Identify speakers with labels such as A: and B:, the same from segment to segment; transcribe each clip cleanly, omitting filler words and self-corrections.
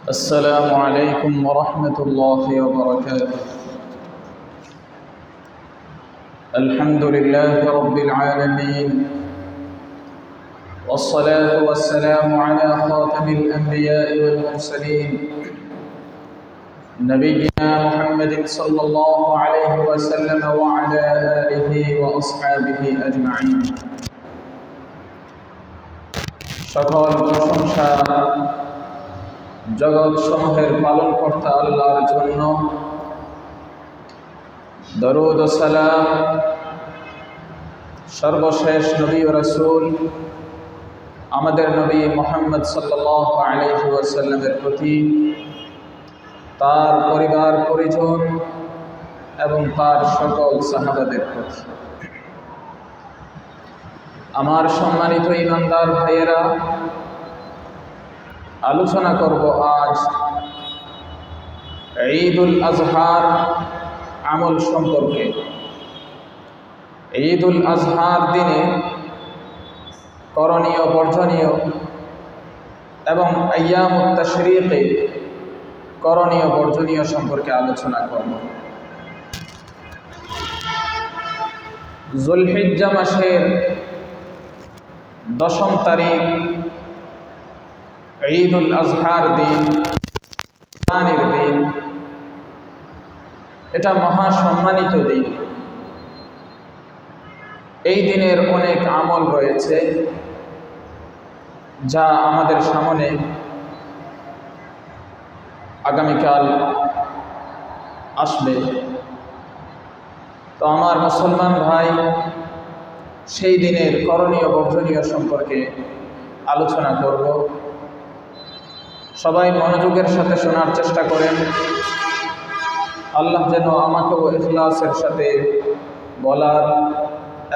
A: السلام عليكم ورحمة الله وبركاته. الحمد لله رب العالمين، والصلاة والسلام على خاتم الأنبياء والمرسلين نبينا محمد صلى الله عليه وسلم وعلى آله وأصحابه أجمعين। সকল প্রশংসা জগৎ সমূহের পালনকর্তা আল্লাহর জন্য। দরুদ ও সালাম সর্বশেষ নবী ও রাসূল আমাদের নবী মুহাম্মদ সাল্লাল্লাহু আলাইহি ওয়াসাল্লামের প্রতি, তার পরিবার পরিজন এবং তার সকল সাহাবাদের প্রতি। আমার সম্মানিত ঈমানদার ভাইয়েরা, আলোচনা করব আজ ঈদুল আজহার আমল সম্পর্কে। ঈদুল আজহার দিনে করণীয় বর্জনীয় এবং আইয়ামুত তাশরীকে করণীয় বর্জনীয় সম্পর্কে আলোচনা করব। যুলহিজ্জা মাসের 10ম তারিখ ঈদুল আজহার দিন, দিন। এটা মহা সম্মানিত দিন। এই দিনের অনেক আমল রয়েছে যা আমাদের সামনে আগামীকাল আসবে। তো আমার মুসলমান ভাই, সেই দিনের করণীয় বর্জনীয় সম্পর্কে আলোচনা করব। সবাই মনোযোগের সাথে শোনার চেষ্টা করেন। আল্লাহ যেন আমাকেও ইখলাসের সাথে বলার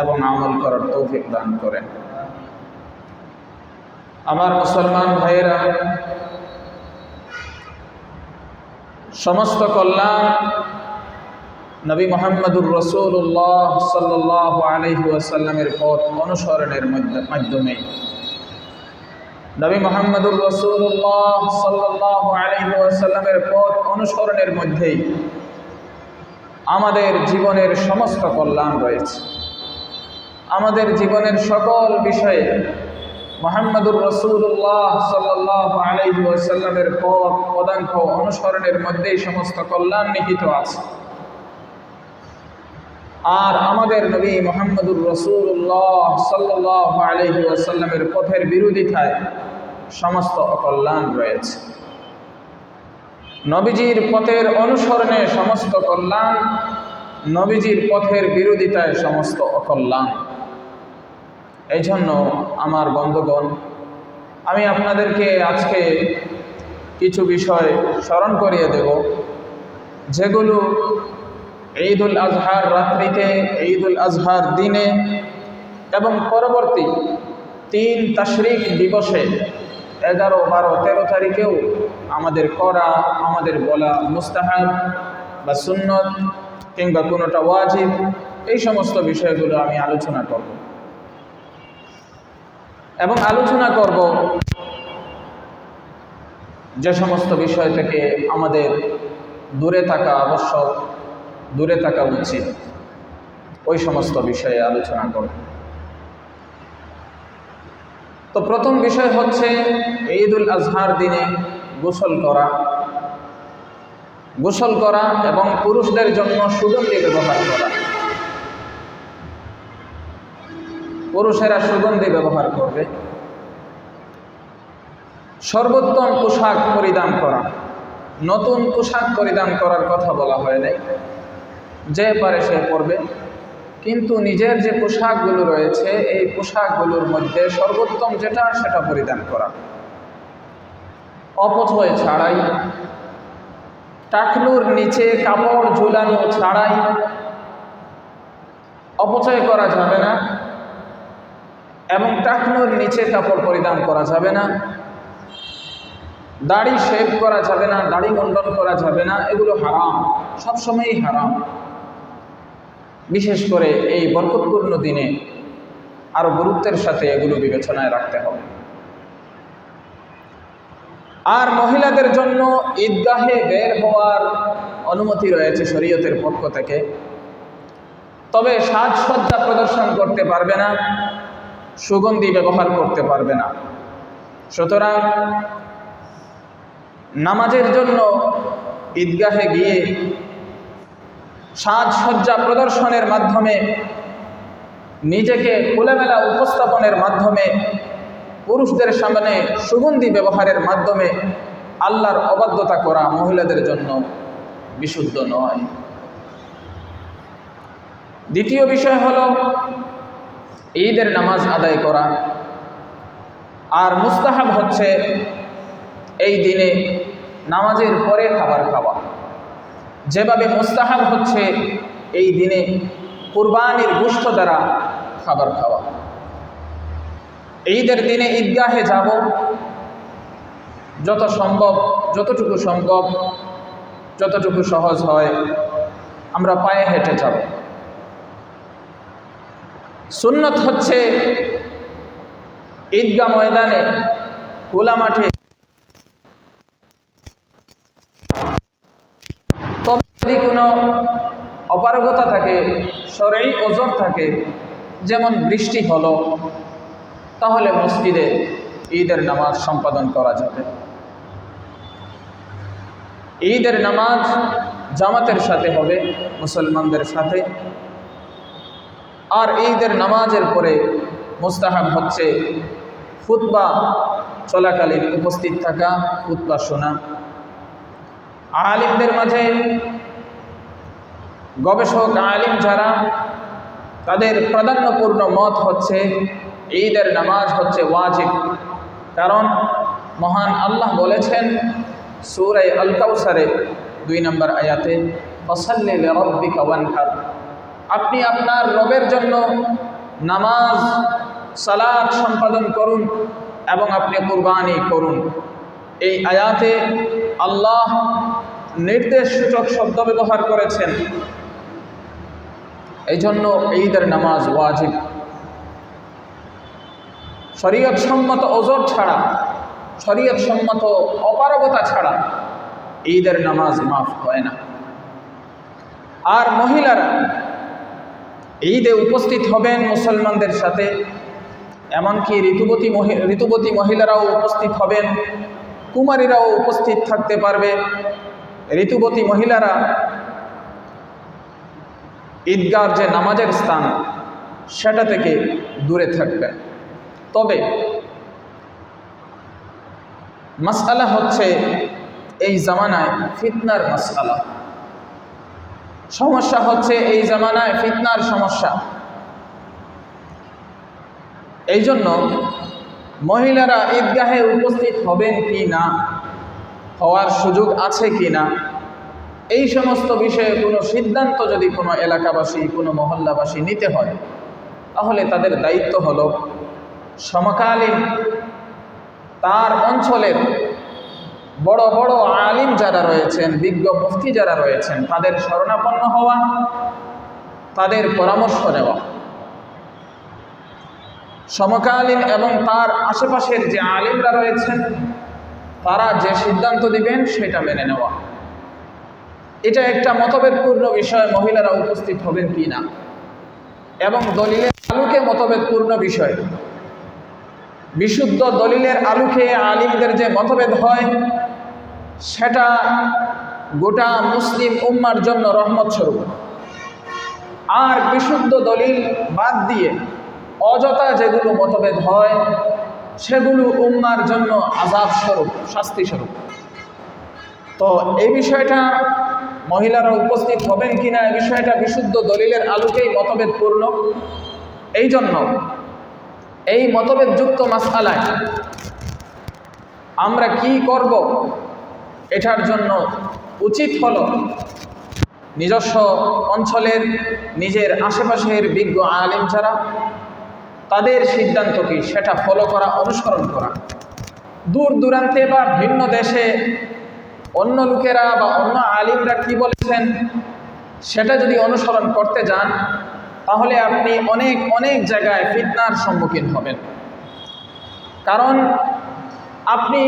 A: এবং আমল করার তৌফিক দান করেন। আমার মুসলমান ভাইয়েরা, সমস্ত কল্যাণ নবী মুহাম্মদুর রাসূলুল্লাহ সাল্লাল্লাহু আলাইহি ওয়াসাল্লামের পথ অনুসরণের মাধ্যমে, নবী মুহাম্মদুর রাসূলুল্লাহ সাল্লাল্লাহু আলাইহি ওয়াসাল্লামের পথ অনুসরণের মধ্যেই আমাদের জীবনের সমস্ত কল্যাণ রয়েছে। আমাদের জীবনের সকল বিষয়ে মুহাম্মদুর রাসূলুল্লাহ সাল্লাল্লাহু আলাইহি ওয়াসাল্লামের পথ পদাঙ্ক অনুসরণের মধ্যেই সমস্ত কল্যাণ নিহিত আছে। আর আমাদের নবী মুহাম্মদুর রাসূলুল্লাহ সাল্লাল্লাহু আলাইহি ওয়াসাল্লামের পথের বিরোধিতায় সমস্ত অকল্যাণ রয়েছে। নবীজির পথের অনুসরণে সমস্ত কল্যাণ, নবীজির পথের বিরোধিতায় সমস্ত অকল্যাণ। এই জন্য আমার বন্ধুগণ, আমি আপনাদেরকে আজকে কিছু বিষয় স্মরণ করিয়ে দেব, যেগুলো ঈদুল আজহার রাত্রিতে, ঈদুল আজহার দিনে এবং পরবর্তী 3 তাশরিক দিবসে 11, 12, 13 তারিখেও আমাদের করা, আমাদের বলা মুস্তাহাব বা সুন্নত কিংবা কোনোটা ওয়াজিব, এই সমস্ত বিষয়গুলো আমি আলোচনা করব এবং আলোচনা করব যে সমস্ত বিষয় থেকে আমাদের দূরে থাকা আবশ্যক, দূরে থাকা উচিত, ওই সমস্ত বিষয়ে আলোচনা করব। তো প্রথম বিষয় হচ্ছে ঈদুল আজহার দিনে গোসল করা। গোসল করা এবং পুরুষদের জন্য সুগন্ধি ব্যবহার করা। পুরুষেরা সুগন্ধি ব্যবহার করবে। সর্বোত্তম পোশাক পরিধান করা। নতুন পোশাক পরিধান করার কথা বলা হয় নাই, যে পারে সে পরবে, কিন্তু নিজের যে পোশাকগুলো রয়েছে এই পোশাকগুলোর মধ্যে সর্বোত্তম যেটা সেটা পরিধান করা। অপচয় ছাড়াই, টাকনুর নিচে কাপড় ঝুলানো ছাড়াই, অপচয় করা যাবে না এবং টাকনুর নিচে কাপড় পরিধান করা যাবে না। দাড়ি শেভ করা যাবে না, দাড়ি মন্ডন করা যাবে না, এগুলো হারাম, সবসময়ই হারাম। বিশেষ করে এই বরকতপূর্ণ দিনে আরো গুরুত্বের সাথে এগুলো বিবেচনায় রাখতে হবে। আর মহিলাদের জন্য ঈদগাহে বের হওয়ার অনুমতি রয়েছে শরীয়তের পক্ষ থেকে, তবে সাজসজ্জা প্রদর্শন করতে পারবে না, সুগন্ধি ব্যবহার করতে পারবে না। সুতরাং নামাজের জন্য ঈদগাহে গিয়ে সাজসজ্জা প্রদর্শনের মাধ্যমে, নিজেকে খোলামেলা উপস্থাপনের মাধ্যমে, পুরুষদের সামনে সুগন্ধি ব্যবহারের মাধ্যমে আল্লাহর অবাধ্যতা করা মহিলাদের জন্য বিশুদ্ধ নয়। দ্বিতীয় বিষয় হলো ঈদের নামাজ আদায় করা। আর মুস্তাহাব হচ্ছে এই দিনে নামাজের পরে খাবার খাওয়া, যেভাবে মুস্তাহাব হচ্ছে এই দিনে কুরবানির গোশত দ্বারা খাবার খাওয়া। ঈদের দিনে ঈদগাহে যাব, যত সম্ভব, যতটুকু সম্ভব, যতটুকু সহজ হয় আমরা পায়ে হেঁটে যাব। সুন্নত হচ্ছে ঈদগাহ ময়দানে খোলা মাঠে, তবে যদি কোনো অপারগতা থাকে, শরঈ ওজর থাকে, যেমন বৃষ্টি হলো, তাহলে মসজিদে ঈদের নামাজ সম্পাদন করা যাবে। ঈদের নামাজ জামাতের সাথে হবে, মুসলমানদের সাথে। আর ঈদের নামাজের পরে মুস্তাহাব হচ্ছে খুতবা চলাকালীন উপস্থিত থাকা, খুতবা শোনা। আলিমদের মাঝে গবেষক আলিম যারা, তাদের প্রাধান্যপূর্ণ মত হচ্ছে ঈদের নামাজ হচ্ছে ওয়াজিব। কারণ মহান আল্লাহ বলেছেন সূরা আল কাউসারে 2 নম্বর আয়াতে, ফাসাল্লি লিরাব্বিকা ওয়ানহার, আপনি আপনার রবের জন্য নামাজ সালাত সম্পাদন করুন এবং আপনি কুরবানি করুন। এই আয়াতে আল্লাহ নির্দেশ সূচক শব্দ ব্যবহার করেছেন, এই জন্য ঈদের নামাজ ওয়াজিব। শরীয়ত সম্মত ওজর ছাড়া, শরীয়ত সম্মত অপারগতা ছাড়া ঈদের নামাজ মাফ হয় না। আর মহিলারা ঈদে উপস্থিত হবেন মুসলমানদের সাথে, এমনকি ঋতুবতী মহিলারাও উপস্থিত হবেন, কুমারীরাও উপস্থিত থাকতে পারবে। ঋতুবতী মহিলারা ঈদগাহর যে নামাজের স্থান সেটা থেকে দূরে থাকবেন। তবে মাসআলা হচ্ছে এই জামানায় ফিতনার মাসআলা, সমস্যা হচ্ছে এই জামানায় ফিতনার সমস্যা। এই জন্য মহিলারা ঈদগাহে উপস্থিত হবেন কি না, হওয়ার সুযোগ আছে কি না, এই সমস্ত বিষয়ে কোনো সিদ্ধান্ত যদি কোনো এলাকাবাসী, কোনো মহল্লাবাসী নিতে হয়, তাহলে তাদের দায়িত্ব হলো সমকালীন তার অঞ্চলের বড় বড় আলিম যারা রয়েছেন, বিজ্ঞ মুফতি যারা রয়েছেন, তাদের শরণাপন্ন হওয়া, তাদের পরামর্শ নেওয়া। সমকালীন এবং তার আশেপাশের যে আলিমরা রয়েছেন, তারা যে সিদ্ধান্ত দিবেন সেটা মেনে নেওয়া। এটা একটা মতভেদপূর্ণ বিষয়, মহিলারা উপস্থিত হবেন কি না, এবং দলিলের আলোকে মতভেদপূর্ণ বিষয়। বিশুদ্ধ দলিলের আলোকে আলিমদের যে মতভেদ হয়, সেটা গোটা মুসলিম উম্মার জন্য রহমত স্বরূপ। আর বিশুদ্ধ দলিল বাদ দিয়ে অযথা যেগুলো মতভেদ হয়, সেগুলো উম্মার জন্য আযাব স্বরূপ, শাস্তি স্বরূপ। তো এই বিষয়টা মহিলারা উপস্থিত হবেন কিনা, এই বিষয়টা বিশুদ্ধ দলিলের আলোকেই মতভেদপূর্ণ। এই জন্য এই মতভেদযুক্ত মাসআলায় আমরা কি করব, এটার জন্য উচিত হলো নিজস্ব অঞ্চলের, নিজের আশেপাশের বিজ্ঞ আলিম যারা, তাদের সিদ্ধান্ত কি সেটা ফলো করা, অনুসরণ করা। দূর দূরান্তে বা ভিন্ন দেশে অন্য লোকেরা বা অন্য আলিমরা কি বলেছেন সেটা যদি অনুসরণ করতে যান, তাহলে আপনি অনেক অনেক জায়গায় ফিতনার সম্মুখীন হবেন। কারণ আপনি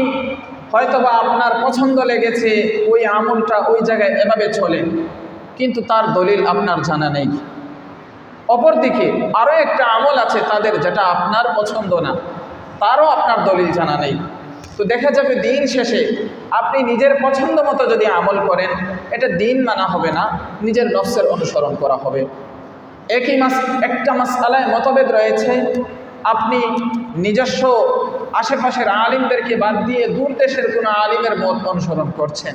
A: হয়তোবা আপনার পছন্দ লেগেছে ওই আমলটা ওই জায়গায় এভাবে চলে, কিন্তু তার দলিল আপনার জানা নেই। অপরদিকে আরও একটা আমল আছে তাদের, যেটা আপনার পছন্দ না, তারও আপনার দলিল জানা নেই। তো দেখা যাবে দিন শেষে আপনি নিজের পছন্দ মতো যদি আমল করেন, এটা দিন মানা হবে না, নিজের নফসের অনুসরণ করা হবে। একটা মাসআলায় মতভেদ রয়েছে, আপনি নিজস্ব আশেপাশের আলিমদেরকে বাদ দিয়ে দূর দেশের কোনো আলিমের মত অনুসরণ করছেন,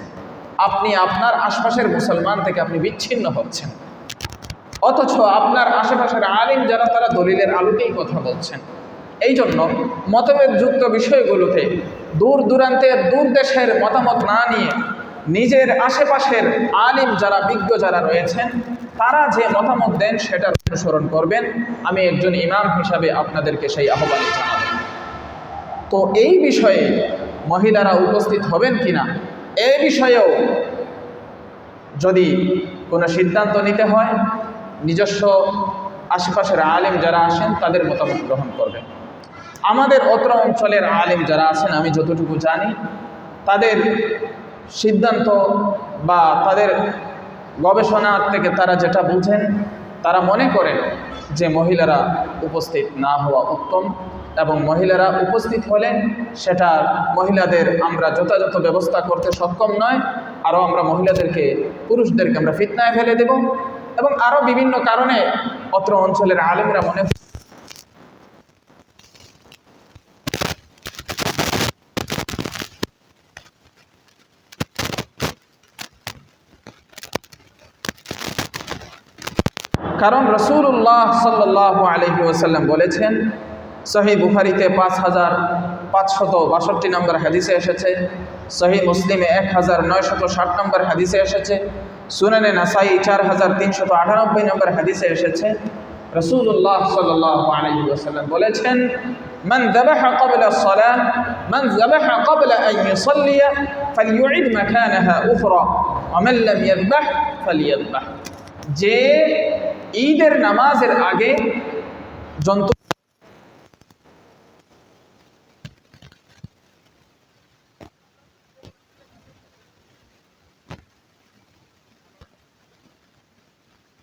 A: আপনি আপনার আশপাশের মুসলমান থেকে আপনি বিচ্ছিন্ন হচ্ছেন। অথচ আপনার আশেপাশের আলিম যারা, তারা দলিলের আলোকেই কথা বলছেন। এই জন্য মতভেদযুক্ত বিষয়গুলোতে দূর দূরান্তের দূর দেশের মতামত না নিয়ে নিজের আশেপাশের আলিম যারা, বিজ্ঞ যারা রয়েছেন, তারা যে মতামত দেন সেটার অনুসরণ করবেন। আমি একজন ইমাম হিসাবে আপনাদেরকে সেই আহ্বান জানাব। তো এই বিষয়ে মহিলারা উপস্থিত হবেন কিনা, এই বিষয়েও যদি কোনো সিদ্ধান্ত নিতে হয়, নিজস্ব আশেপাশের আলেম যারা আসেন তাদের মতামত গ্রহণ করবেন। আমাদের অত্র অঞ্চলের আলেম যারা আছেন, আমি যতটুকু জানি, তাদের সিদ্ধান্ত বা তাদের গবেষণা থেকে তারা যেটা বুঝেন, তারা মনে করেন যে মহিলারা উপস্থিত না হওয়া উত্তম, এবং মহিলারা উপস্থিত হলে সেটা মহিলাদের আমরা যথাযথ ব্যবস্থা করতে সক্ষম নয়, আরও আমরা পুরুষদেরকে আমরা ফিতনায় ফেলে দেব, এবং আরও বিভিন্ন কারণে অত্র অঞ্চলের আলেমরা মনে কারণ রাসূলুল্লাহ সাল্লাল্লাহু আলাইহি ওয়াসাল্লাম বলেছেন, সহিহ বুখারীতে 5562 নম্বর হাদিসে এসেছে, সহিহ মুসলিমে 1960 নম্বর হাদিসে এসেছে, সুনানে নাসাই 4398 নম্বর হাদিসে এসেছে। রাসূলুল্লাহ সাল্লাল্লাহু আলাইহি ওয়াসাল্লাম বলেছেন, মান যাবাহা ক্বাবলা আস-সালাহ মান যাবাহা ক্বাবলা আন ইউসাল্লি ফালইউইদ মাকানাহা উখরা ওয়া মান লাম ইয়াযবাহ ফালইয়াযবাহ। যে ঈদের নামাজের আগে জন্তু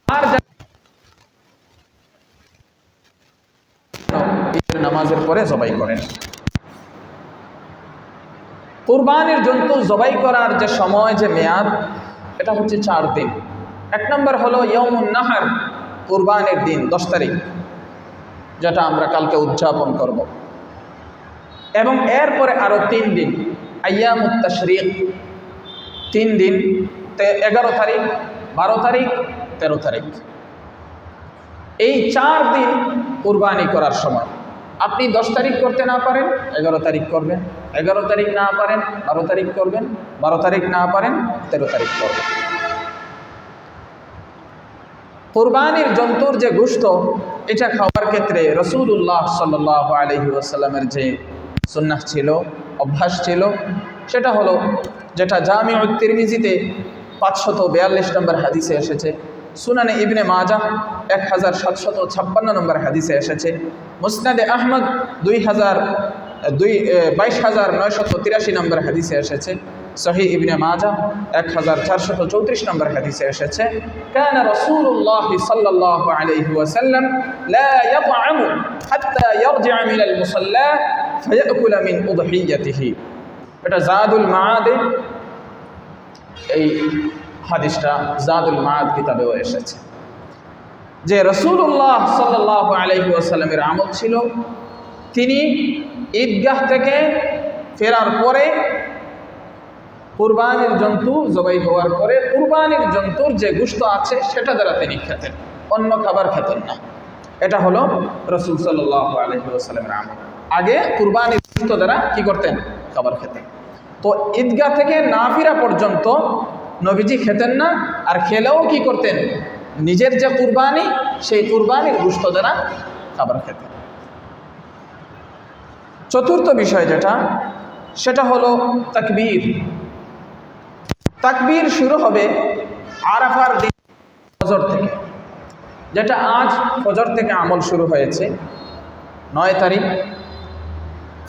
A: আর ঈদের নামাজের পরে জবাই করেন। কুরবানির জন্তু জবাই করার যে সময়, যে মেয়াদ, এটা হচ্ছে 4 দিন। এক নম্বর হলো ইয়াউমুন নাহার, কুরবানির দিন 10 তারিখ, যেটা আমরা কালকে উদযাপন করব, এবং এরপরে আরও 3 দিন আইয়ামুত তাশরিক, 3 দিন, 11 তারিখ, 12 তারিখ, 13 তারিখ। এই 4 দিন কুরবানি করার সময় আপনি 10 তারিখ করতে না পারেন 11 তারিখ করবেন, 11 তারিখ না পারেন 12 তারিখ করবেন, 12 তারিখ না পারেন 13 তারিখ করবেন। কুরবানির জন্তুর যে গোশত, এটা খাওয়ার ক্ষেত্রে রাসূলুল্লাহ সাল্লাল্লাহু আলাইহি ওয়াসাল্লামের যে সুন্নাহ ছিল, অভ্যাস ছিল, সেটা হলো যেটা জামিউত তিরমিজিতে 542 নম্বর হাদিসে এসেছে, সুনানে ইবনে মাজাহ 1756 নম্বর হাদিসে এসেছে, মুসনাদে আহমদ 22,983 নম্বর হাদিসে এসেছে, সহিহ ইবনে মাজাহ 1434 নম্বর হাদিসে এসেছে, কানা রাসূলুল্লাহ সাল্লাল্লাহু আলাইহি ওয়াসাল্লাম লা ইয়াতআমু হাত্তা ইয়ারজি'a মিনাল মুসাল্লা ফায়াকুলা মিন উদহিয়াতিহি। এটা জাদুল মাআদে, এই হাদিসটা জাদুল মাআদ কিতাবেও এসেছে, যে রাসূলুল্লাহ সাল্লাল্লাহু আলাইহি ওয়াসাল্লামের আমল ছিল, তিনি ঈদগাহ থেকে ফেরার পরে কুরবানির জন্তু জবাই হওয়ার পরে কুরবানির জন্তুর যে গোশত আছে সেটা দ্বারা তিনি খেতেন, অন্য খাবার খেতেন না। এটা হলো রাসূল সাল্লাল্লাহু আলাইহি ওয়াসাল্লামের আমল। আগে কুরবানির গোশত দ্বারা কি করতেন? খাবার খেতেন। তো ঈদগাহ থেকে না ফেরা পর্যন্ত নবীজি খেতেন না, আর খেলেও কি করতেন? নিজের যে কুরবানি, সেই কুরবানির গোশত দ্বারা খাবার খেতেন। চতুর্থ বিষয় যেটা, সেটা হলো তাকবীর। তাকবীর শুরু হবে আরাফার দিন ফজর থেকে, যেটা আজ ফজর থেকে আমল শুরু হয়েছে 9 তারিখ।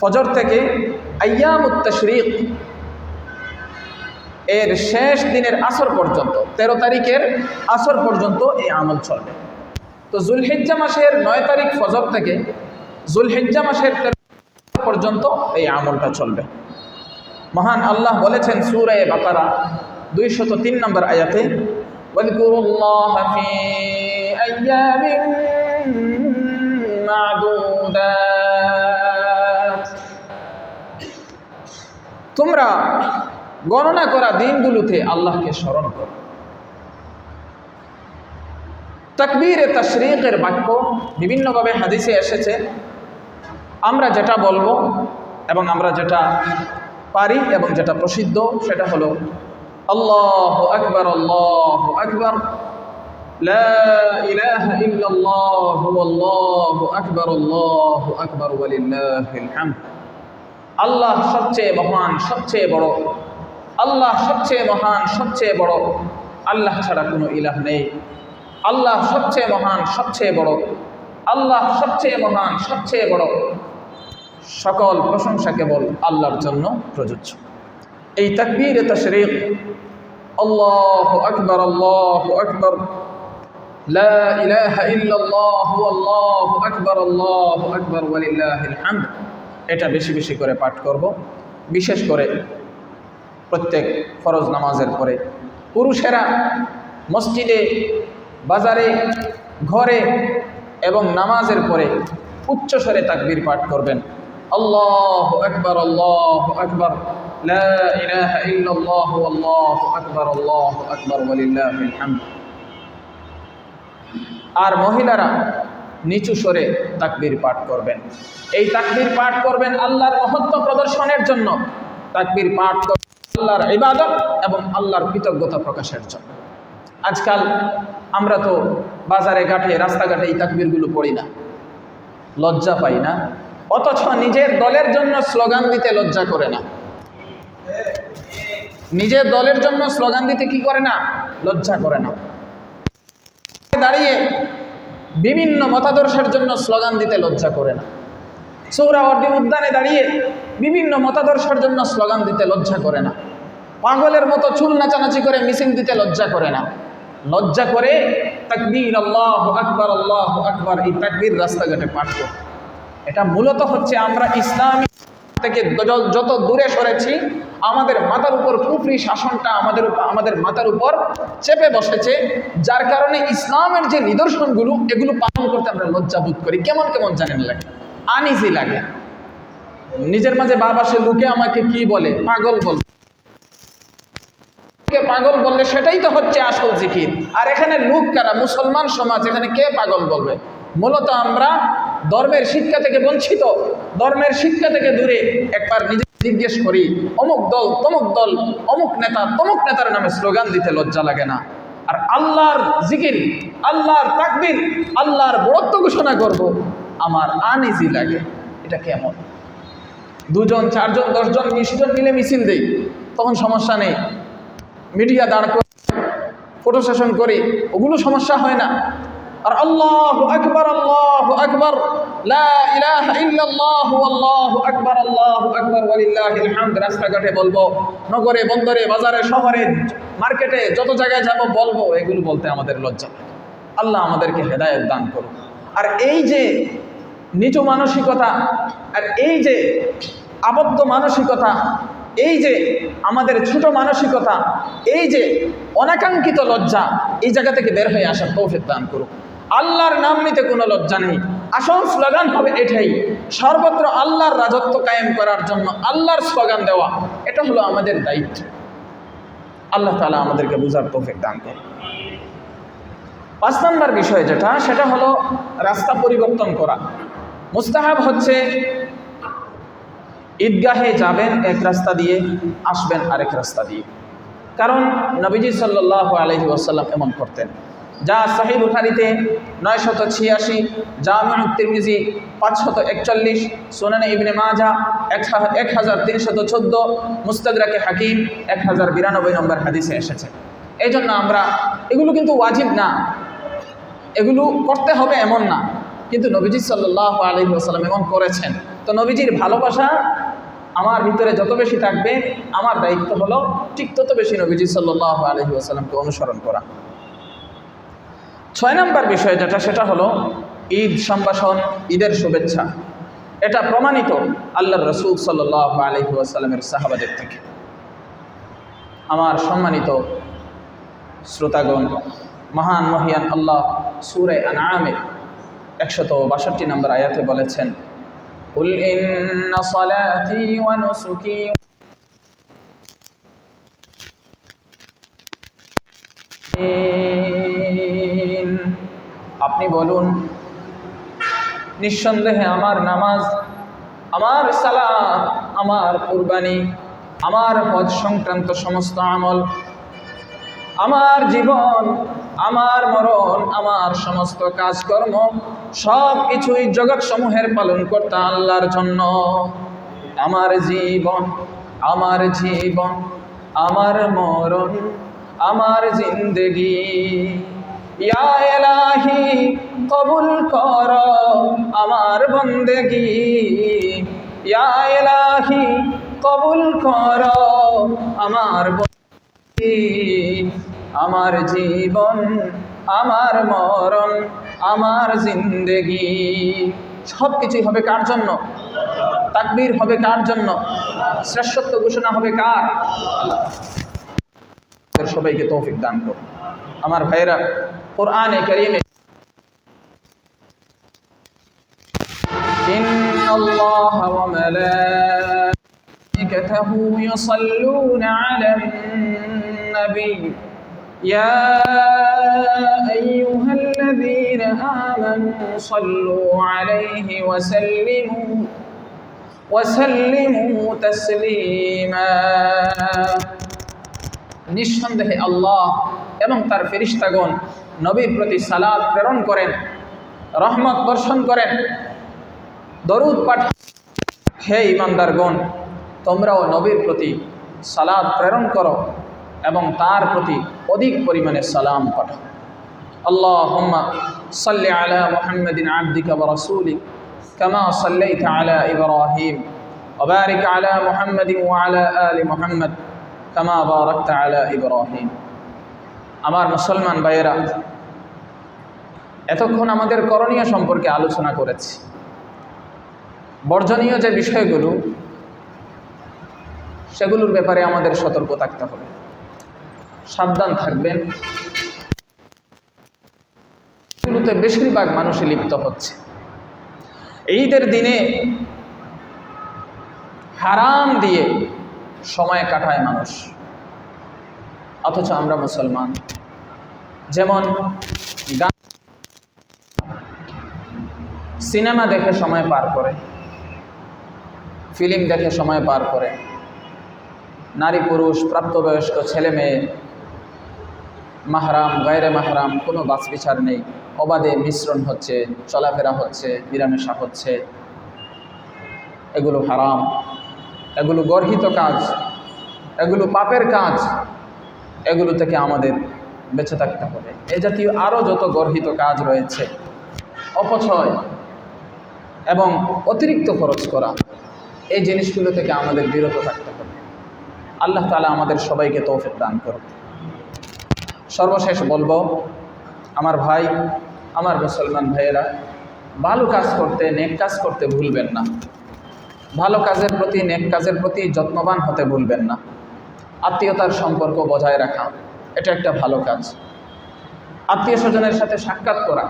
A: ফজর থেকে আইয়ামুত তাশরিক এর শেষ দিনের আসর পর্যন্ত, 13 তারিখের আসর পর্যন্ত এই আমল চলবে। তো জুলহিজ্জা মাসের 9 তারিখ ফজর থেকে জুলহিজ্জা মাসের 13 পর্যন্ত এই আমলটা চলবে। মহান আল্লাহ বলেছেন সূরা বাকারা 203 নম্বর আয়াতে, ওয়াযকুরুল্লাহা ফী আইয়ামিন মা'দুদাত, তোমরা গণনা করা দিনগুলোতে আল্লাহকে স্মরণ করো। তাকবীরে তাশরীকের বাক্য বিভিন্নভাবে হাদিসে এসেছে। আমরা যেটা বলবো এবং আমরা যেটা পারি এবং যেটা প্রসিদ্ধ সেটা হলো আল্লাহু আকবার, আল্লাহু আকবার, লা ইলাহা ইল্লাল্লাহু আল্লাহু আকবার, আল্লাহু আকবার ওয়ালিল্লাহিল হামদ। আল্লাহ সবচেয়ে মহান, সবচেয়ে বড়। আল্লাহ সবচেয়ে মহান, সবচেয়ে বড়। আল্লাহ ছাড়া কোনো ইলাহ নেই। আল্লাহ সবচেয়ে মহান, সবচেয়ে বড়। আল্লাহ সবচেয়ে মহান, সবচেয়ে বড়। সকল প্রশংসা কেবল আল্লাহর জন্য প্রযোজ্য। এই তাকবীরে তাশরীক আল্লাহু আকবার, আল্লাহু আকবার, লা ইলাহা ইল্লাল্লাহু আল্লাহু আকবার, আল্লাহু আকবার ওয়ালিল্লাহিল হামদ, এটা বেশি বেশি করে পাঠ করব। বিশেষ করে প্রত্যেক ফরজ নামাজের পরে পুরুষেরা মসজিদে, বাজারে, ঘরে এবং নামাজের পরে উচ্চস্বরে তাকবীর পাঠ করবেন। আল্লাহু আকবার, আল্লাহু আকবার, লা ইলাহা ইল্লাল্লাহু আল্লাহু আকবার, আল্লাহু আকবার ওয়ালিল্লাহিল হামদ। আর মহিলারা নিচু স্বরে তাকবীর পাঠ করবেন। এই তাকবীর পাঠ করবেন আল্লাহর মহত্ব প্রদর্শনের জন্য। তাকবীর পাঠ করবেন আল্লাহর ইবাদত এবং আল্লাহর কৃতজ্ঞতা প্রকাশের জন্য। আজকাল আমরা তো বাজারে ঘাটে, রাস্তাঘাটে এই তাকবীরগুলো পড়ি না, লজ্জা পাই না, অথচ নিজের দলের জন্য স্লোগান দিতে লজ্জা করে না। নিজের দলের জন্য স্লোগান দিতে কি করে না? লজ্জা করে না। দাঁড়িয়ে বিভিন্ন মতাদর্শের জন্য স্লোগান দিতে লজ্জা করে না। সোহরাওয়ার্দী উদ্যানে দাঁড়িয়ে বিভিন্ন মতাদর্শের জন্য স্লোগান দিতে লজ্জা করে না। পাগলের মতো চুল নাচানাচি করে মিছিল দিতে লজ্জা করে না। লজ্জা করে তাকবীর আল্লাহু আকবার, আল্লাহু আকবার, এই তাকবীর রাস্তাঘাটে পাঠ করে। এটা মূলত হচ্ছে আমরা ইসলামী থেকে যত দূরে সরেছি, আমাদের মাথার উপর কুফরি শাসনটা আমাদের মাথার উপর চেপে বসেছে, যার কারণে ইসলামের যে নিদর্শনগুলো এগুলো পালন করতে আমরা লজ্জা বোধ করি। কেমন কেমন জানেন লাগে, আনইজি লাগে। নিজের মাঝে বাবা সে লোকে আমাকে কি বলে, পাগল বল, পাগল বললে সেটাই তো হচ্ছে আসল জিকির। আর এখানে লোক কারা? মুসলমান সমাজ, এখানে কে পাগল বলবে? মূলত আমরা ধর্মের শিক্ষা থেকে বঞ্চিত, ধর্মের শিক্ষা থেকে দূরে। একবার নিজে জিজ্ঞেস করি, অমুক দল, তমুক দল, অমুক নেতা, তমুক নেতার নামে স্লোগান দিতে লজ্জা লাগে না? আর আল্লাহর জিকির, আল্লাহর তাকবীর, আল্লাহর বড়ত্ব ঘোষণা করব, আমার আনইজি লাগে। এটা কেমন? 2 জন, 4 জন, 10 জন, 20 জন মিলে মিছিল দেই, তখন সমস্যা নেই। মিডিয়া দাঁড় করে ফটো সেশন করি, ওগুলো সমস্যা হয় না। আর আল্লাহু আকবার, আল্লাহু আকবার, লা ইলাহা ইল্লাল্লাহু আল্লাহু আকবার, আল্লাহু আকবার ওয়ালিল্লাহিল হামদ রাস্তাঘাটে বলবো, নগরে, বন্দরে, বাজারে, শহরে, মার্কেটে, যত জায়গায় যাব বলবো। এগুলো বলতে আমাদের লজ্জা লাগে। আল্লাহ আমাদেরকে হেদায়েত দান করুন। আর এই যে নিচু মানসিকতা, আর এই যে আবদ্ধ মানসিকতা, এই যে আমাদের ছোট মানসিকতা, এই যে অনাকাঙ্ক্ষিত লজ্জা, এই জায়গা থেকে বের হয়ে আসার তৌফিক দান করুন। আল্লাহর নাম নিতে কোনো লজ্জা নেই। আসল স্লোগান হবে এটাই, সর্বত্র আল্লাহর রাজত্ব কায়েম করার জন্য আল্লাহর স্লোগান দেওয়া। এটা হলো আমাদের দায়িত্ব। আল্লাহ তাআলা আমাদেরকে বুঝার তৌফিক দান করুন। 5 নম্বর বিষয় যেটা, সেটা হলো রাস্তা পরিবর্তন করা। মুস্তাহাব হচ্ছে ঈদগাহে যাবেন এক রাস্তা দিয়ে, আসবেন আরেক রাস্তা দিয়ে। কারণ নবীজি সাল্লাল্লাহু আলাইহি ওয়াসাল্লাম এমন করতেন। যা সহিহ বুখারীতে 986, জামিউত তিরমিজি 541, সুনানে ইবনে মাজাহ 1314, মুস্তাদরাকে হাকিম 1092 নম্বর হাদিসে এসেছে। এই জন্য আমরা, এগুলো কিন্তু ওয়াজিব না, এগুলো করতে হবে এমন না, কিন্তু নবীজি সাল্লাল্লাহু আলাইহি ওয়াসাল্লাম এমন করেছেন। তো নবীজির ভালোবাসা আমার ভিতরে যত বেশি থাকবে, আমার দায়িত্ব হলো ঠিক তত বেশি নবীজি সাল্লাল্লাহু আলাইহি ওয়াসাল্লামকে অনুসরণ করা। 6 নম্বর বিষয় যেটা, সেটা হলো ঈদ সম্ভাষণ, ঈদের শুভেচ্ছা। এটা প্রমাণিত আল্লাহর রাসূল সাল্লাল্লাহু আলাইহি ওয়াসাল্লামের সাহাবাদের থেকে। আমার সম্মানিত শ্রোতাগণ, মহান মহিয়ান আল্লাহ সূরা আনআমের 162 নম্বর আয়াতে বলেছেন, কুল ইন্না সালাতি ওয়া নুসুকি আপনি বলুন, নিঃসন্দেহে আমার নামাজ, আমার সালাত, আমার কুরবানি, আমার হজ সংক্রান্ত সমস্ত আমল, আমার জীবন, আমার মরণ, আমার সমস্ত কাজকর্ম সব কিছুই জগৎ সমূহের পালন করতে আল্লাহর জন্য। আমার জীবন, আমার জীবন, আমার মরণ, আমার জিন্দেগি ইয়া ইলাহি কবুল কর আমার বন্দেগি, ইয়া ইলাহি কবুল কর আমার বন্দেগি। আমার জীবন, আমার মরণ, আমার জিন্দেগি সব কিছুই হবে কার জন্য? তাকবীর হবে কার জন্য? শ্রেষ্ঠত্ব ঘোষণা হবে কার? সবাইকে তৌফিক দান করুন। আমার ভাইরা, কোরআনে কারীমে ইন্নাল্লাহা ওয়া মালাইকাতাহু ইউসাল্লুনা আলান নবী ইয়া আইয়ুহাল্লাযীনা আমানু সাল্লু আলাইহি ওয়া সাল্লিমু তাসলিমা। নিঃসন্দেহে আল্লাহ এবং তার ফেরেশতাগণ নবীর প্রতি সালাত প্রেরণ করেন, রহমত বর্ষণ করেন, দরুদ পাঠান। হে ঈমানদারগণ, তোমরাও নবীর প্রতি সালাত প্রেরণ করো এবং তার প্রতি অধিক পরিমাণে সালাম পাঠাও। আল্লাহুম্মা সাল্লি আলা মুহাম্মাদিন আবদিকা ওয়া রাসূলিক কামা সাল্লাইতা আলা ইব্রাহিম ওয়া বারিক আলা মুহাম্মাদিন ওয়া আলা আলি মুহাম্মাদ কামা বারাকতা আলা ইব্রাহিম। আমার মুসলমান ভাইয়েরা, এতক্ষণ আমাদের করণীয় সম্পর্কে আলোচনা করেছি। বর্জনীয় যে বিষয়গুলো, সেগুলোর ব্যাপারে আমাদের সতর্ক থাকতে হবে, সাবধান থাকবেন। এগুলোতে বেশিরভাগ মানুষই লিপ্ত হচ্ছে। ঈদের দিনে হারাম দিয়ে সময় কাটায় মানুষ, অথচ আমরা মুসলমান। যেমন গান, সিনেমা দেখে সময় পার করে, ফিল্ম দেখে সময় পার করে, নারী পুরুষ, প্রাপ্তবয়স্ক ছেলে মেয়ে, মাহরাম গায়রে মাহরাম কোনো বাছবিচার নেই, অবাধে মিশ্রণ হচ্ছে, চলাফেরা হচ্ছে, মিলামেশা হচ্ছে। এগুলো হারাম, এগুলো গর্হিত কাজ, এগুলো পাপের কাজ। এগুলো থেকে আমাদের বেঁচে থাকতে হবে। এ জাতীয় আরও যত গর্হিত কাজ রয়েছে, অপচয় এবং অতিরিক্ত খরচ করা, এই জিনিসগুলো থেকে আমাদের বিরত থাকতে হবে। আল্লাহ তাআলা আমাদের সবাইকে তৌফিক দান করুন। সর্বশেষ বলবো, আমার ভাই, আমার মুসলমান ভাইয়েরা, ভালো কাজ করতে, নেক কাজ করতে ভুলবেন না। ভালো কাজের প্রতি, নেক কাজের প্রতি যত্নবান হতে ভুলবেন না। আত্মীয়তার সম্পর্ক বজায় রাখা, এটা একটা ভালো কাজ। আত্মীয় স্বজনের সাথে সাক্ষাৎ করা,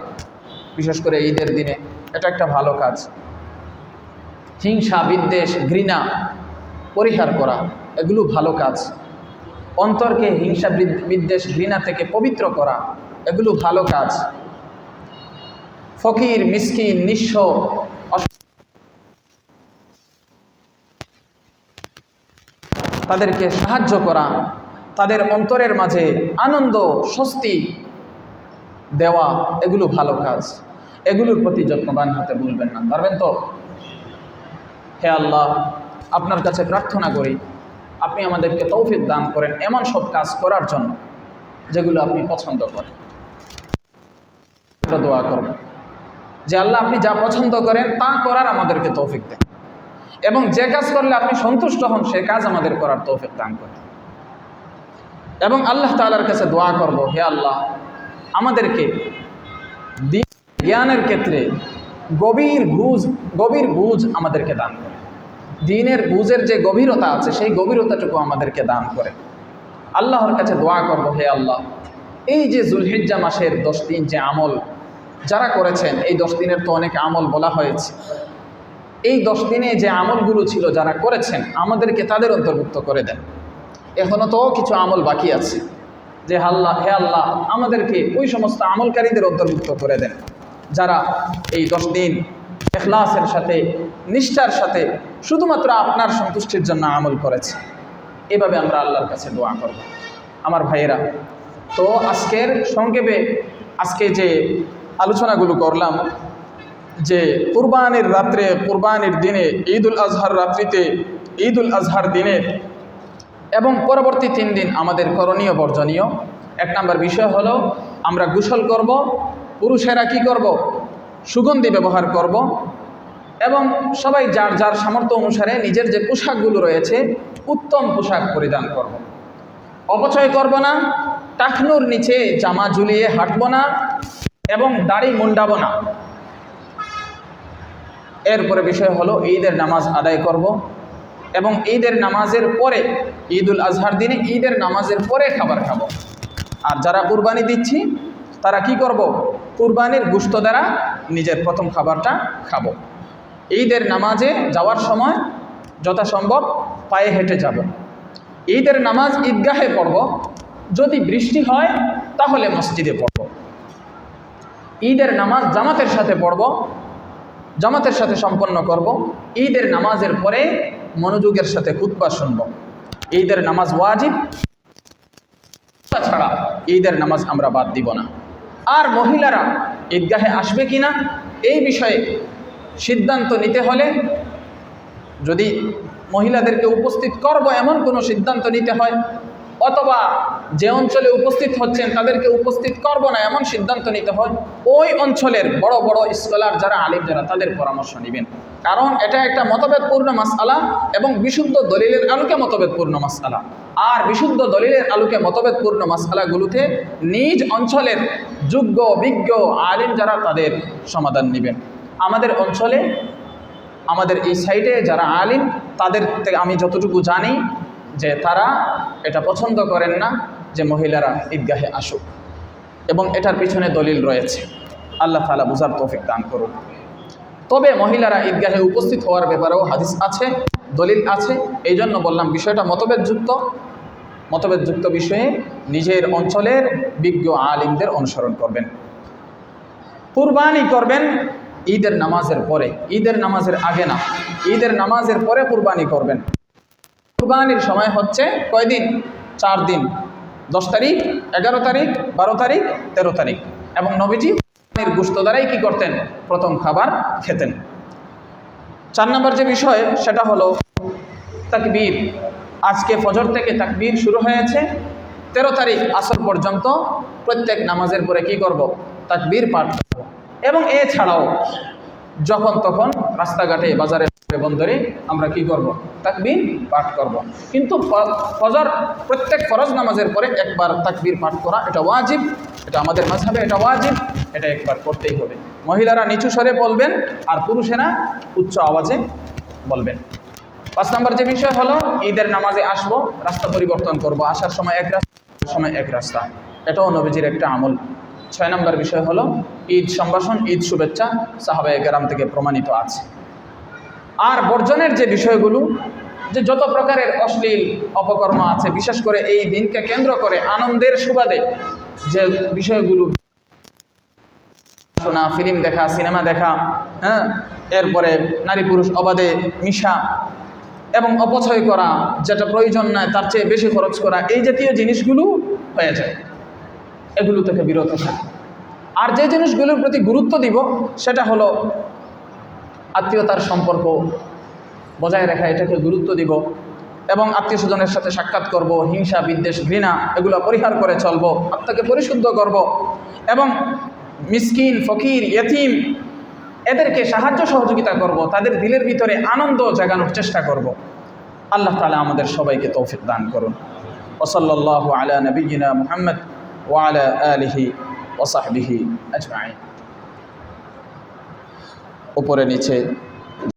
A: বিশেষ করে ঈদের দিনে, এটা একটা ভালো কাজ। হিংসা, বিদ্বেষ, ঘৃণা পরিহার করা, এগুলো ভালো কাজ। অন্তরকে হিংসা, বিদ্বেষ, ঘৃণা থেকে পবিত্র করা, এগুলো ভালো কাজ। ফকির, মিসকিন, নিঃস্ব, তাদেরকে সাহায্য করা, তাদের অন্তরের মাঝে আনন্দ, স্বস্তি দেওয়া, এগুলো ভালো কাজ। এগুলোর প্রতি যত্নবান হতে ভুলবেন না। পারবেন তো? হে আল্লাহ, আপনার কাছে প্রার্থনা করি, আপনি আমাদেরকে তৌফিক দান করেন এমন সব কাজ করার জন্য যেগুলো আপনি পছন্দ করেন। দোয়া করব যে আল্লাহ, আপনি যা পছন্দ করেন তা করার আমাদেরকে তৌফিক দেন, এবং যে কাজ করলে আপনি সন্তুষ্ট হন সে কাজ আমাদের করার তৌফিক দান করেন। এবং আল্লাহ তাআলার কাছে দোয়া করব, হে আল্লাহ আমাদেরকে জ্ঞানের ক্ষেত্রে গভীর বুঝ আমাদেরকে দান করে। দ্বীনের বুঝের যে গভীরতা আছে সেই গভীরতাটুকু আমাদেরকে দান করে। আল্লাহর কাছে দোয়া করব, হে আল্লাহ এই যে যুলহিজ্জা মাসের 10 দিন যে আমল যারা করেছেন, এই 10 দিনের তো অনেক আমল বলা হয়েছে, এই 10 দিনে যে আমলগুলো ছিল যারা করেছেন আমাদেরকে তাদের অন্তর্ভুক্ত করে দেন। এখনও তো কিছু আমল বাকি আছে, যে হে আল্লাহ আমাদেরকে ওই সমস্ত আমলকারীদের অন্তর্ভুক্ত করে দেন যারা এই 10 দিন ইখলাসের সাথে নিষ্ঠার সাথে শুধুমাত্র আপনার সন্তুষ্টির জন্য আমল করেছে। এভাবে আমরা আল্লাহর কাছে দোয়া করব। আমার ভাইয়েরা, তো আজকের সংক্ষেপে আজকে যে আলোচনাগুলো করলাম, যে কুরবানির রাত্রে, কুরবানির দিনে, ঈদুল আজহার রাত্রিতে, ঈদুল আজহার দিনে এবং পরবর্তী 3 দিন আমাদের করণীয় বর্জনীয়। 1 নম্বর বিষয় হলো আমরা গোসল করব, পুরুষেরা কি করব, সুগন্ধি ব্যবহার করব এবং সবাই যার যার সামর্থ্য অনুসারে নিজের যে পোশাকগুলো রয়েছে উত্তম পোশাক পরিধান করব। অপচয় করব না, টাকনুর নিচে জামা ঝুলিয়ে হাঁটব না এবং দাড়ি মুন্ডাবো না। এরপরে বিষয় হলো ঈদের নামাজ আদায় করব এবং ঈদের নামাজের পরে, ঈদুল আজহার দিনে ঈদের নামাজের পরে খাবার খাবো। আর যারা কুরবানি দিচ্ছি তারা কি করব, কুরবানির গোশত দ্বারা নিজের প্রথম খাবারটা খাবো। ঈদের নামাজে যাওয়ার সময় যথাসম্ভব পায়ে হেঁটে যাব। ঈদের নামাজ ঈদগাহে পড়ব, যদি বৃষ্টি হয় তাহলে মসজিদে পড়ব। ঈদের নামাজ জামাতের সাথে পড়ব, জামাতের সাথে সম্পন্ন করব। ঈদের নামাজের পরে মনোযোগের সাথে খুতবা শুনব। ঈদের নামাজ ওয়াজিব, ছাড়া ঈদের নামাজ আমরা বাদ দিব না। আর মহিলারা ঈদগাহে আসবে কিনা এই বিষয়ে সিদ্ধান্ত নিতে হলে, যদি মহিলাদেরকে উপস্থিত করব এমন কোনো সিদ্ধান্ত নিতে হয়, অথবা যে অঞ্চলে উপস্থিত হচ্ছেন তাদেরকে উপস্থিত করব না এমন সিদ্ধান্ত নিতে হয়, ওই অঞ্চলের বড় বড় স্কলার যারা, আলিম যারা, তাদের পরামর্শ নেবেন। কারণ এটা একটা মতভেদপূর্ণ মাসআলা এবং বিশুদ্ধ দলিলের আলোকে মতভেদপূর্ণ মাসআলা। আর বিশুদ্ধ দলিলের আলোকে মতভেদপূর্ণ মাসআলাগুলোতে নিজ অঞ্চলের যোগ্য বিজ্ঞ আলিম যারা, তাদের সমাধান নেবেন। আমাদের অঞ্চলে, আমাদের এই সাইডে যারা আলিম, তাদের থেকে আমি যতটুকু জানি যে তারা এটা পছন্দ করেন না যে মহিলারা ঈদগাহে আসুক, এবং এটার পিছনে দলিল রয়েছে। আল্লাহ তাআলা বুঝার তৌফিক দান করুন। তবে মহিলারা ঈদগাহে উপস্থিত হওয়ার ব্যাপারেও হাদিস আছে, দলিল আছে। এই জন্য বললাম বিষয়টা মতভেদযুক্ত বিষয়ে নিজের অঞ্চলের বিজ্ঞ আলিমদের অনুসরণ করবেন। কুরবানি করবেন ঈদের নামাজের পরে, ঈদের নামাজের আগে না, ঈদের নামাজের পরে কুরবানি করবেন। কুরবানির সময় হচ্ছে কয়দিন? 4 দিন, 10 তারিখ, 11 তারিখ, 12 তারিখ, 13 তারিখ। এবং নবীজি গোশত দ্বারাই কি করতেন? প্রথম খাবার খেতেন। 4 নম্বর যে বিষয় সেটা হলো তাকবীর। আজকে ফজর থেকে তাকবীর শুরু হয়েছে, 13 তারিখ আসর পর্যন্ত প্রত্যেক নামাজের পরে কি করব? তাকবীর পাঠ করব। এবং এছাড়াও যখন তখন রাস্তাঘাটে, বাজারে, বন্দরে আমরা কি করব? তাকবীর পাঠ করব। কিন্তু প্রত্যেক ফরজ নামাজের পরে একবার তাকবীর পাঠ করা এটা ওয়াজিব, এটা আমাদের মাযহাবে এটা ওয়াজিব, এটা একবার করতেই হবে। মহিলারা নিচু স্বরে বলবেন আর পুরুষেরা উচ্চ আওয়াজে বলবেন। 5 নম্বর যে বিষয় হলো ঈদের নামাজে আসবো, রাস্তা পরিবর্তন করব, আসার সময় এক রাস্তা, সময় এক রাস্তা, এটাও নবীজির একটা আমল। 6 নম্বর বিষয় হলো ঈদ সম্ভাষণ, ঈদ শুভেচ্ছা, সাহাবায়ে কেরাম থেকে প্রমাণিত আছে। আর বর্জনের যে বিষয়গুলো, যে যত প্রকারের অশ্লীল অপকর্ম আছে, বিশেষ করে এই দিনকে কেন্দ্র করে আনন্দের সুবাদে যে বিষয়গুলো, শোনা, ফিল্ম দেখা, সিনেমা দেখা, এরপরে নারী পুরুষ অবাধে মিশা এবং অপচয় করা, যেটা প্রয়োজন নয় তার চেয়ে বেশি খরচ করা, এই জাতীয় জিনিসগুলো হয়ে যায়। এগুলো থেকে বিরত থাকে। আর যে জিনিসগুলোর প্রতি গুরুত্ব দিব সেটা হলো আত্মীয়তার সম্পর্ক বজায় রাখা, এটাকে গুরুত্ব দিব এবং আত্মীয় স্বজনের সাথে সাক্ষাৎ করব, হিংসা, বিদ্বেষ, ঘৃণা এগুলো পরিহার করে চলব, আত্মাকে পরিশুদ্ধ করব এবং মিসকিন, ফকির, ইয়েতিম এদেরকে সাহায্য সহযোগিতা করব, তাদের দিলের ভিতরে আনন্দ জাগানোর চেষ্টা করব। আল্লাহ তাআলা আমাদের সবাইকে তৌফিক দান করুন। ওয়াসাল্লাল্লাহু আলা নবিয়্যিনা মুহাম্মদ ওয়া আলা আলিহি ওয়া সাহবিহি আজমাইন। উপরে নিচে